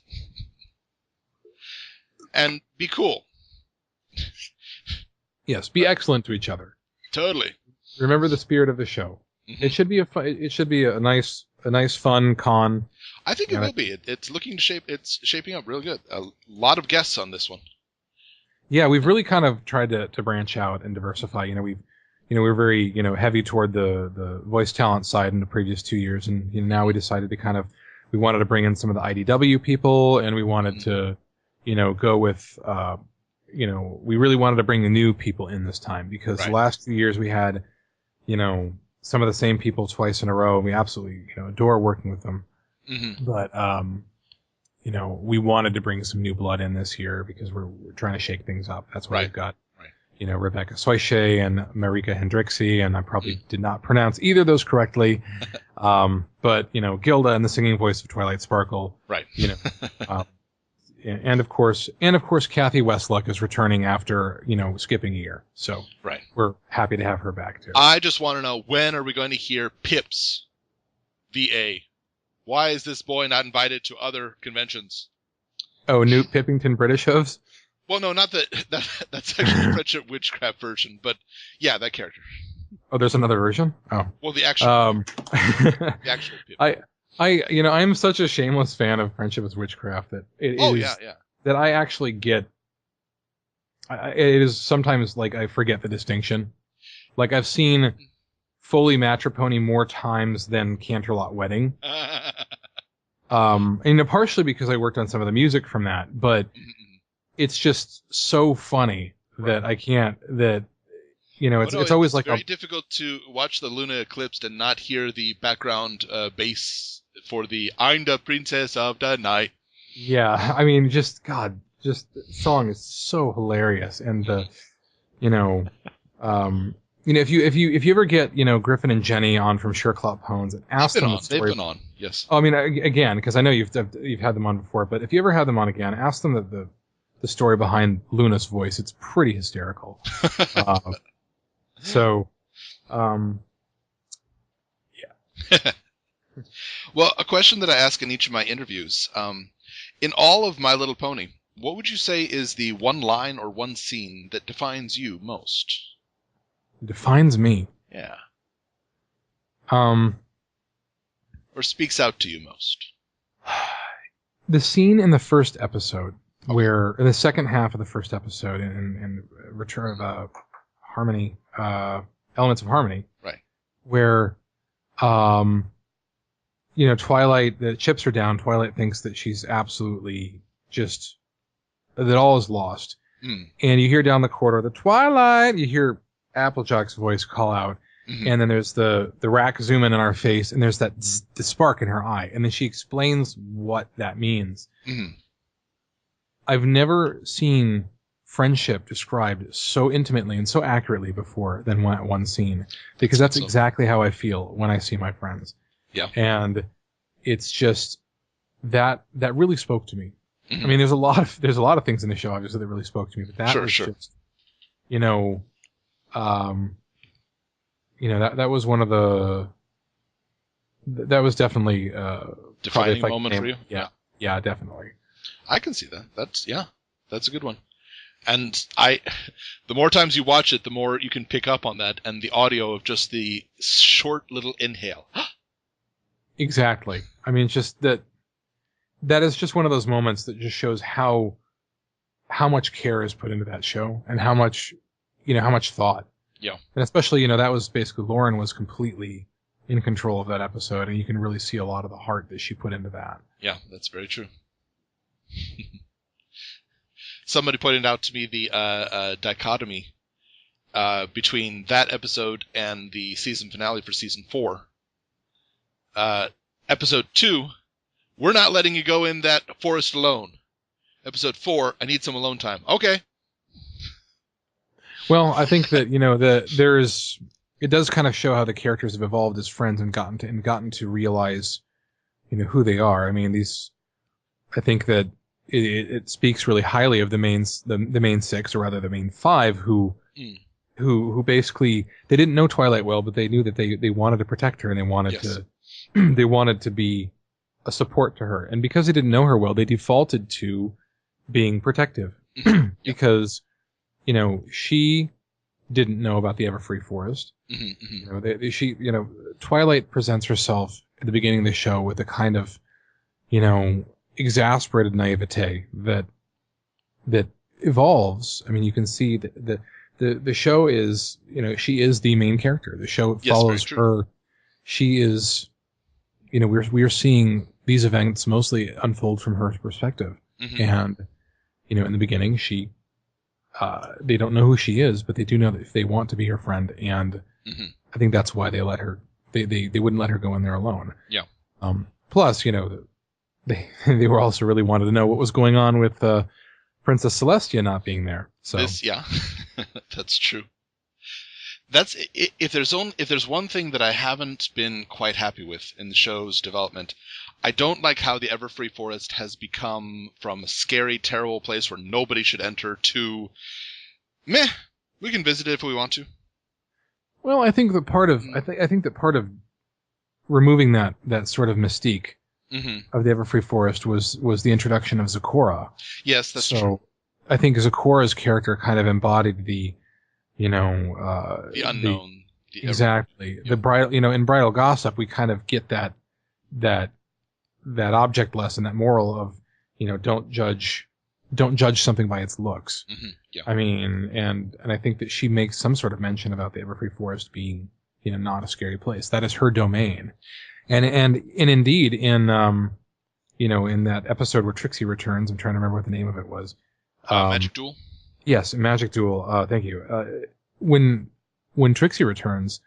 [SPEAKER 1] And be cool.
[SPEAKER 2] Yes, be excellent to each other.
[SPEAKER 1] Totally.
[SPEAKER 2] Remember the spirit of the show. It should be a nice, fun con.
[SPEAKER 1] I think it will be. It's looking to it's shaping up real good. A lot of guests on this one.
[SPEAKER 2] Yeah, we've really kind of tried to branch out and diversify. We're very, heavy toward the voice talent side in the previous 2 years, and now we decided to we wanted to bring in some of the IDW people, and we wanted to, go with, we really wanted to bring the new people in this time because the last 2 years we had, some of the same people twice in a row, and we absolutely, adore working with them. But, we wanted to bring some new blood in this year because we're trying to shake things up. That's why we've got, Rebecca Soiche and Marika Hendrixie, and I probably did not pronounce either of those correctly. But, Gilda and the singing voice of Twilight Sparkle.
[SPEAKER 1] Right.
[SPEAKER 2] And of course, Kathy Westluck is returning after, skipping a year. So we're happy to have her back too.
[SPEAKER 1] I just want to know, when are we going to hear Pips VA? Why is this boy not invited to other conventions?
[SPEAKER 2] Oh, Newt Pippington British hooves?
[SPEAKER 1] Well, no, not that's actually the Friendship Witchcraft version, but yeah, that character.
[SPEAKER 2] Oh, there's another version? Oh.
[SPEAKER 1] Well, the actual the actual Pip.
[SPEAKER 2] I'm such a shameless fan of Friendship is Witchcraft that that I actually get. It is sometimes like I forget the distinction. Like I've seen Foley Matropony more times than Canterlot Wedding. Partially because I worked on some of the music from that, but it's just so funny that I can't. That it's always like
[SPEAKER 1] very difficult to watch the Luna Eclipse and not hear the background bass for the "I'm the Princess of the Night."
[SPEAKER 2] Yeah, I mean, just the song is so hilarious, and if you ever get Griffin and Jenny on from Sherclop Hones and ask them the story.
[SPEAKER 1] They've been on, yes.
[SPEAKER 2] I mean, again, because I know you've had them on before, but if you ever have them on again, ask them the story behind Luna's voice. It's pretty hysterical.
[SPEAKER 1] Yeah. Well, a question that I ask in each of my interviews, in all of My Little Pony, what would you say is the one line or one scene that defines you most?
[SPEAKER 2] Defines me.
[SPEAKER 1] Yeah.
[SPEAKER 2] Or
[SPEAKER 1] speaks out to you most?
[SPEAKER 2] The scene in the first episode, where in the second half of the first episode, in Return of Harmony, Elements of Harmony,
[SPEAKER 1] right?
[SPEAKER 2] Where, Twilight, the chips are down. Twilight thinks that she's absolutely just that all is lost, and you hear down the corridor, the Twilight. You hear Applejack's voice call out. Mm-hmm. And then there's the rack zoom in our face, and there's the spark in her eye, and then she explains what that means. Mm-hmm. I've never seen friendship described so intimately and so accurately before than one scene, because that's exactly how I feel when I see my friends.
[SPEAKER 1] Yeah,
[SPEAKER 2] and it's just that really spoke to me. Mm-hmm. I mean, there's a lot of things in the show obviously that really spoke to me, but that was just, that was one of that was definitely
[SPEAKER 1] defining moment for you.
[SPEAKER 2] Yeah, definitely.
[SPEAKER 1] I can see that. That's a good one. And the more times you watch it, the more you can pick up on that, and the audio of just the short little inhale.
[SPEAKER 2] Exactly. I mean, it's just that is just one of those moments that just shows how much care is put into that show, and how much thought.
[SPEAKER 1] Yeah.
[SPEAKER 2] And especially, that was basically Lauren was completely in control of that episode, and you can really see a lot of the heart that she put into that.
[SPEAKER 1] Yeah, that's very true. Somebody pointed out to me the dichotomy between that episode and the season finale for season 4. Episode 2, we're not letting you go in that forest alone. Episode 4, I need some alone time. Okay.
[SPEAKER 2] Well, I think that it does kind of show how the characters have evolved as friends and gotten to realize, who they are. I mean, I think that it speaks really highly of the main 6, or rather the main 5, who basically they didn't know Twilight well, but they knew that they wanted to protect her, and they wanted they wanted to be a support to her, and because they didn't know her well, they defaulted to being protective because. She didn't know about the Everfree Forest. Mm-hmm. Twilight presents herself at the beginning of the show with a kind of, exasperated naivete that evolves. I mean, you can see that the show is, she is the main character. The show follows her. She is, we're seeing these events mostly unfold from her perspective. Mm-hmm. And, in the beginning, they don't know who she is, but they do know that if they want to be her friend, and I think that's why they let her. They wouldn't let her go in there alone.
[SPEAKER 1] Yeah.
[SPEAKER 2] Plus, they were also really wanted to know what was going on with Princess Celestia not being there. So
[SPEAKER 1] that's true. That's if there's one thing that I haven't been quite happy with in the show's development. I don't like how the Everfree Forest has become from a scary, terrible place where nobody should enter to, meh, we can visit it if we want to.
[SPEAKER 2] Well, I think that part of removing that sort of mystique of the Everfree Forest was the introduction of Zecora.
[SPEAKER 1] Yes, that's true.
[SPEAKER 2] I think Zecora's character kind of embodied the
[SPEAKER 1] unknown.
[SPEAKER 2] Exactly. Yeah. The bridal, in Bridal Gossip, we kind of get that object lesson, that moral of, don't judge something by its looks. Mm-hmm. Yeah. I mean, and I think that she makes some sort of mention about the Everfree Forest being, not a scary place. That is her domain. And indeed in that episode where Trixie returns, I'm trying to remember what the name of it was.
[SPEAKER 1] Magic Duel?
[SPEAKER 2] Yes, Magic Duel. Thank you. When Trixie returns,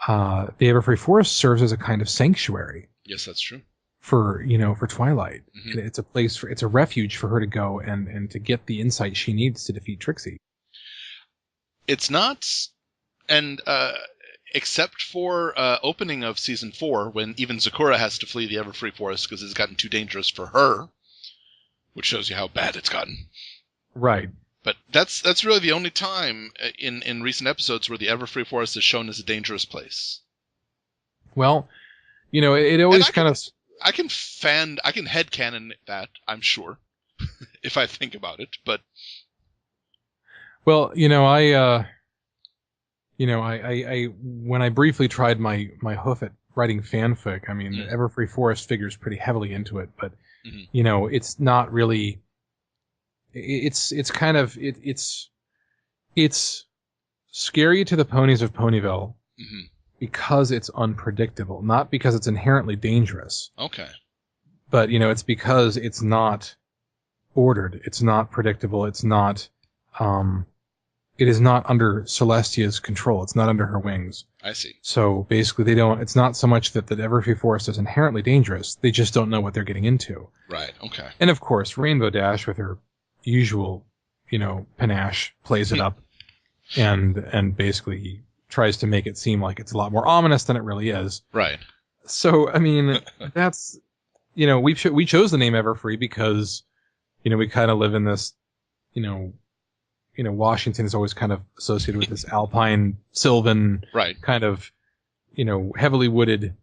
[SPEAKER 2] the Everfree Forest serves as a kind of sanctuary.
[SPEAKER 1] Yes, that's true.
[SPEAKER 2] For Twilight. Mm-hmm. It's a refuge for her to go and to get the insight she needs to defeat Trixie.
[SPEAKER 1] It's not, and except for opening of season 4, when even Zecora has to flee the Everfree Forest because it's gotten too dangerous for her, which shows you how bad it's gotten.
[SPEAKER 2] Right.
[SPEAKER 1] But that's really the only time in recent episodes where the Everfree Forest is shown as a dangerous place.
[SPEAKER 2] Well, it always kind of...
[SPEAKER 1] I can headcanon that, I'm sure, if I think about it, but...
[SPEAKER 2] Well, I when I briefly tried my hoof at writing fanfic, I mean, Everfree Forest figures pretty heavily into it, but it's not really. It's scary to the ponies of Ponyville because it's unpredictable, not because it's inherently dangerous.
[SPEAKER 1] Okay.
[SPEAKER 2] But it's because it's not ordered, it's not predictable, it's not. It is not under Celestia's control. It's not under her wings.
[SPEAKER 1] I see.
[SPEAKER 2] So basically, it's not so much that the Everfree Forest is inherently dangerous. They just don't know what they're getting into.
[SPEAKER 1] Right. Okay.
[SPEAKER 2] And of course, Rainbow Dash, with her usual, panache, plays it up, and basically tries to make it seem like it's a lot more ominous than it really is.
[SPEAKER 1] Right.
[SPEAKER 2] So I mean, that's we chose the name Everfree because we kind of live in this Washington is always kind of associated with this alpine, sylvan, kind of, heavily wooded,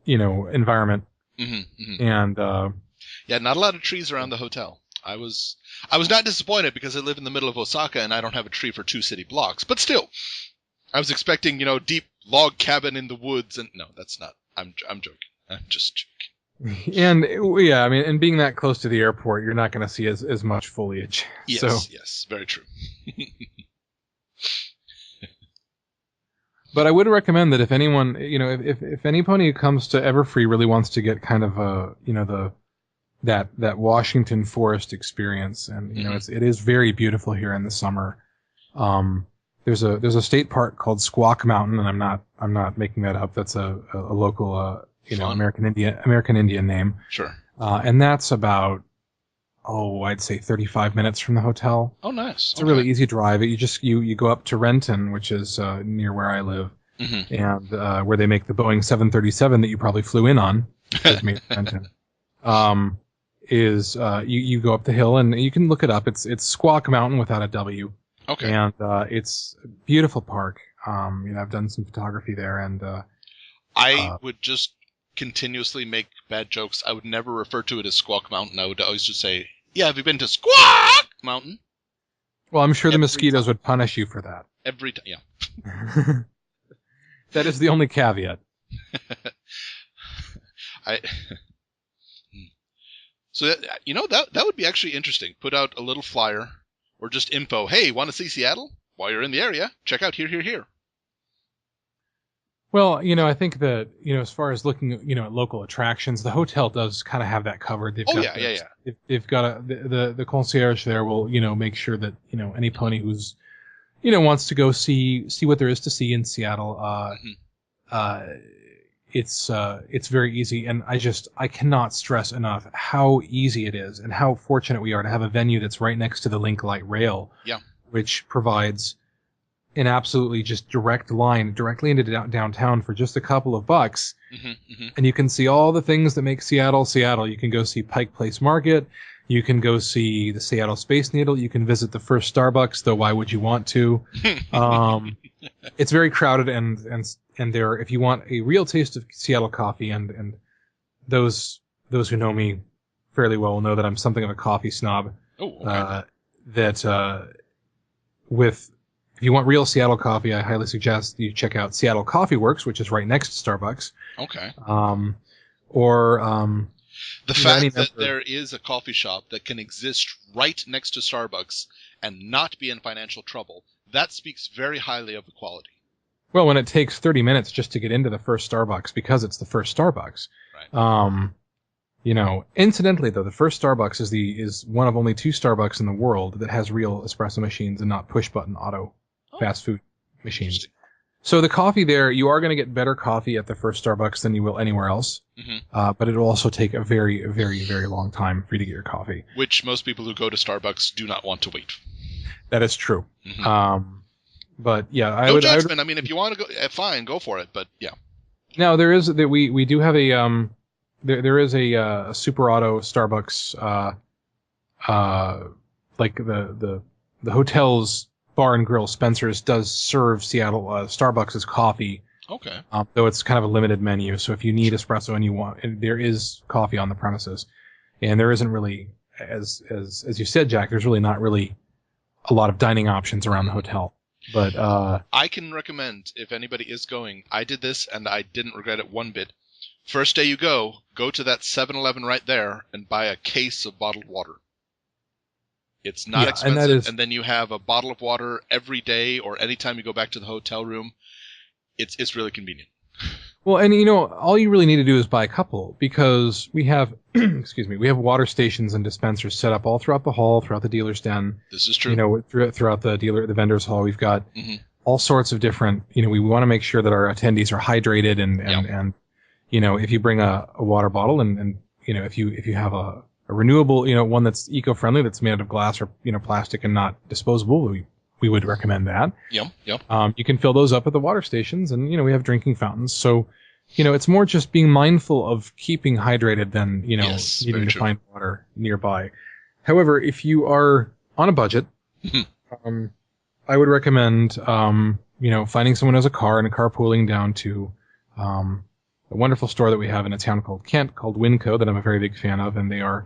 [SPEAKER 2] environment. And,
[SPEAKER 1] yeah, not a lot of trees around the hotel. I was not disappointed because I live in the middle of Osaka and I don't have a tree for 2 city blocks, but still, I was expecting, deep log cabin in the woods, and no, that's not. I'm joking. I'm just joking.
[SPEAKER 2] And yeah, I mean, and being that close to the airport, you're not going to see as much foliage.
[SPEAKER 1] Yes, very true.
[SPEAKER 2] But I would recommend that if anyone, if any pony who comes to Everfree really wants to get kind of that Washington forest experience, and it is very beautiful here in the summer. There's a state park called Squawk Mountain, and I'm not making that up. That's a local American Indian name.
[SPEAKER 1] Sure.
[SPEAKER 2] And that's about, I'd say 35 minutes from the hotel.
[SPEAKER 1] Oh, nice.
[SPEAKER 2] It's a really easy drive. You go up to Renton, which is near where I live, and where they make the Boeing 737 that you probably flew in on. Made in Renton. You go up the hill and you can look it up. It's Squawk Mountain without a W.
[SPEAKER 1] Okay.
[SPEAKER 2] And it's a beautiful park. I've done some photography there, and
[SPEAKER 1] I would just continuously make bad jokes. I would never refer to it as Squawk Mountain. I would always just say, "Yeah, have you been to Squawk Mountain?"
[SPEAKER 2] Well, I'm sure the mosquitoes would punish you for that.
[SPEAKER 1] Every time, yeah.
[SPEAKER 2] That is the only caveat.
[SPEAKER 1] So that would be actually interesting. Put out a little flyer or just info. Hey, want to see Seattle? While you're in the area, check out here.
[SPEAKER 2] Well, I think that, as far as looking, at local attractions, the hotel does kind of have that covered. They've got the concierge there will, make sure that, any pony who's, wants to go see what there is to see in Seattle, it's very easy. And I cannot stress enough how easy it is and how fortunate we are to have a venue that's right next to the Link Light Rail, which provides an absolutely just direct line directly into downtown for just a couple of bucks. And you can see all the things that make Seattle. You can go see Pike Place Market. You can go see the Seattle Space Needle. You can visit the first Starbucks, though why would you want to? It's very crowded, and there, if you want a real taste of Seattle coffee, and those who know me fairly well will know that I'm something of a coffee snob. If you want real Seattle coffee, I highly suggest you check out Seattle Coffee Works, which is right next to Starbucks.
[SPEAKER 1] Okay.
[SPEAKER 2] The
[SPEAKER 1] fact that there is a coffee shop that can exist right next to Starbucks and not be in financial trouble, that speaks very highly of the quality.
[SPEAKER 2] Well, when it takes 30 minutes just to get into the first Starbucks because it's the first Starbucks.
[SPEAKER 1] Right.
[SPEAKER 2] Incidentally though, the first Starbucks is one of only 2 Starbucks in the world that has real espresso machines and not push button auto fast food machines. So the coffee there, you are going to get better coffee at the first Starbucks than you will anywhere else. But it'll also take a very, very, very long time for you to get your coffee.
[SPEAKER 1] Which most people who go to Starbucks do not want to wait.
[SPEAKER 2] That is true. But yeah,
[SPEAKER 1] no judgment. I mean, if you want to go, fine, go for it. But yeah. Now
[SPEAKER 2] there is that we do have a there is a super auto Starbucks like the hotel's bar and grill Spencer's does serve Seattle Starbucks' coffee.
[SPEAKER 1] Okay.
[SPEAKER 2] Though it's kind of a limited menu, so if you need espresso and there is coffee on the premises, and there isn't really, as you said, Jack, there's really not really a lot of dining options around the hotel. But
[SPEAKER 1] I can recommend, if anybody is going, I did this and I didn't regret it one bit. First day you go to that 7-Eleven right there and buy a case of bottled water. It's not expensive, and then you have a bottle of water every day or anytime you go back to the hotel room. It's really convenient.
[SPEAKER 2] Well, and all you really need to do is buy a couple, because we have, we have water stations and dispensers set up all throughout the hall, throughout the dealer's den.
[SPEAKER 1] This is true.
[SPEAKER 2] Throughout the vendor's hall, we've got all sorts of different. We want to make sure that our attendees are hydrated, and if you bring a water bottle and if you have a renewable, one that's eco-friendly, that's made out of glass or plastic and not disposable, we would recommend that.
[SPEAKER 1] Yep.
[SPEAKER 2] You can fill those up at the water stations, and we have drinking fountains. So, it's more just being mindful of keeping hydrated than needing to find water nearby. However, if you are on a budget, I would recommend finding someone who has a car and carpooling down to a wonderful store that we have in a town called Kent called Winco that I'm a very big fan of, and they are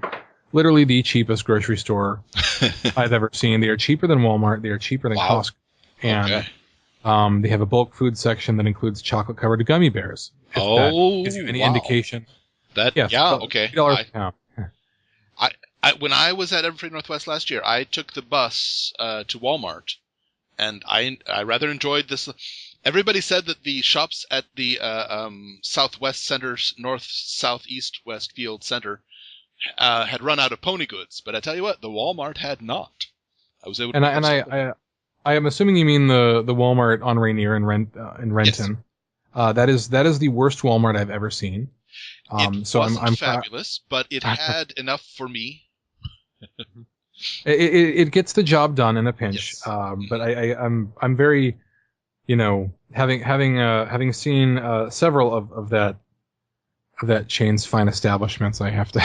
[SPEAKER 2] literally the cheapest grocery store I've ever seen. They are cheaper than Walmart. They are cheaper than Costco. And they have a bulk food section that includes chocolate-covered gummy bears. If that gives you any indication.
[SPEAKER 1] Okay.
[SPEAKER 2] $8 a pound.
[SPEAKER 1] When I was at Everfree Northwest last year, I took the bus to Walmart, and I rather enjoyed this. Everybody said that the shops at the Southwest Center, North, South, East, West Field Center had run out of pony goods, but I tell you what, the Walmart had not. I was able to.
[SPEAKER 2] I am assuming you mean the Walmart on Rainier in Renton. Yes. That is the worst Walmart I've ever seen.
[SPEAKER 1] It wasn't fabulous, but it had enough for me.
[SPEAKER 2] It gets the job done in a pinch. Yes. But I'm very, having seen several of that chain's fine establishments, I have to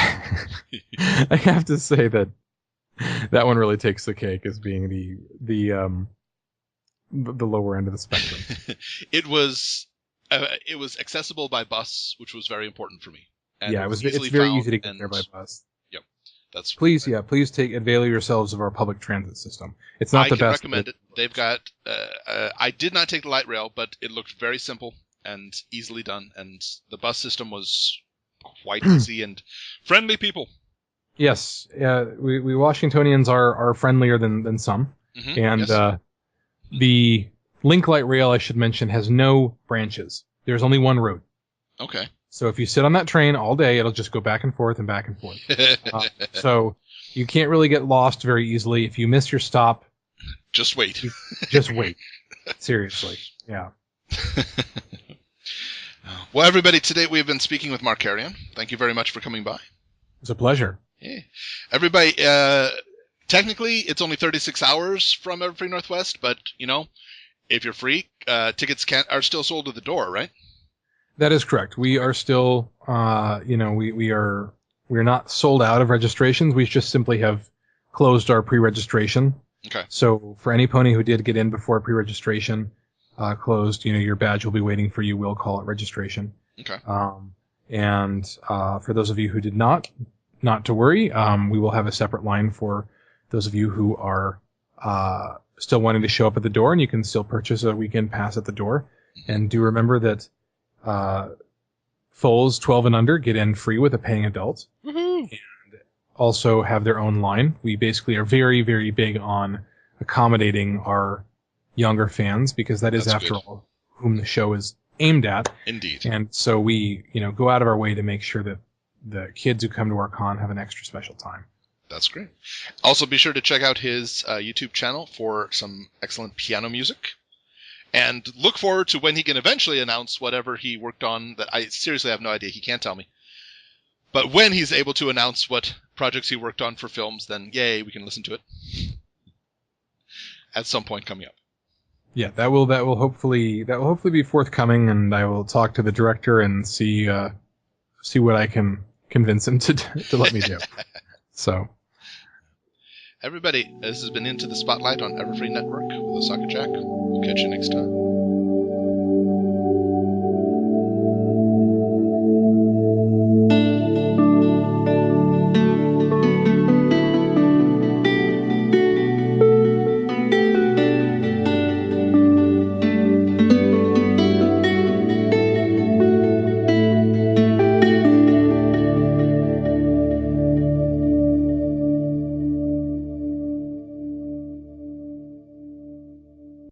[SPEAKER 2] say that one really takes the cake as being the lower end of the spectrum.
[SPEAKER 1] It was accessible by bus, which was very important for me. And
[SPEAKER 2] it's very easy to get there by bus.
[SPEAKER 1] Yep,
[SPEAKER 2] please avail yourselves of our public transit system. It's not the best. I can
[SPEAKER 1] recommend it. They've got. I did not take the light rail, but it looked very simple and easily done, and the bus system was quite easy and friendly people.
[SPEAKER 2] Yes, we Washingtonians are friendlier than some, and the Link Light Rail, I should mention, has no branches. There's only one route.
[SPEAKER 1] Okay.
[SPEAKER 2] So if you sit on that train all day, it'll just go back and forth and back and forth. So you can't really get lost very easily. If you miss your stop,
[SPEAKER 1] just wait.
[SPEAKER 2] Just wait. Seriously, yeah.
[SPEAKER 1] Well, everybody, today we've been speaking with Markarian. Thank you very much for coming by.
[SPEAKER 2] It's a pleasure.
[SPEAKER 1] Yeah. Everybody, technically it's only 36 hours from Everfree Northwest, but, if you're free, tickets are still sold at the door, right?
[SPEAKER 2] That is correct. We are still, we're not sold out of registrations. We just simply have closed our pre-registration. Okay. So for any pony who did get in before pre-registration closed, your badge will be waiting for you. We'll call it registration.
[SPEAKER 1] Okay.
[SPEAKER 2] And for those of you who did not to worry. We will have a separate line for those of you who are still wanting to show up at the door, and you can still purchase a weekend pass at the door. And do remember that foals 12 and under get in free with a paying adult.
[SPEAKER 1] Woohoo!
[SPEAKER 2] And also have their own line. We basically are very, very big on accommodating our younger fans, because that is, after all, whom the show is aimed at.
[SPEAKER 1] Indeed.
[SPEAKER 2] And so we, go out of our way to make sure that the kids who come to our con have an extra special time.
[SPEAKER 1] That's great. Also, be sure to check out his YouTube channel for some excellent piano music. And look forward to when he can eventually announce whatever he worked on that I seriously have no idea. He can't tell me. But when he's able to announce what projects he worked on for films, then yay, we can listen to it. At some point coming up.
[SPEAKER 2] Yeah, that will hopefully be forthcoming, and I will talk to the director and see what I can convince him to let me do. So,
[SPEAKER 1] everybody, this has been Into the Spotlight on Everfree Network with Osaka Jack. We'll catch you next time.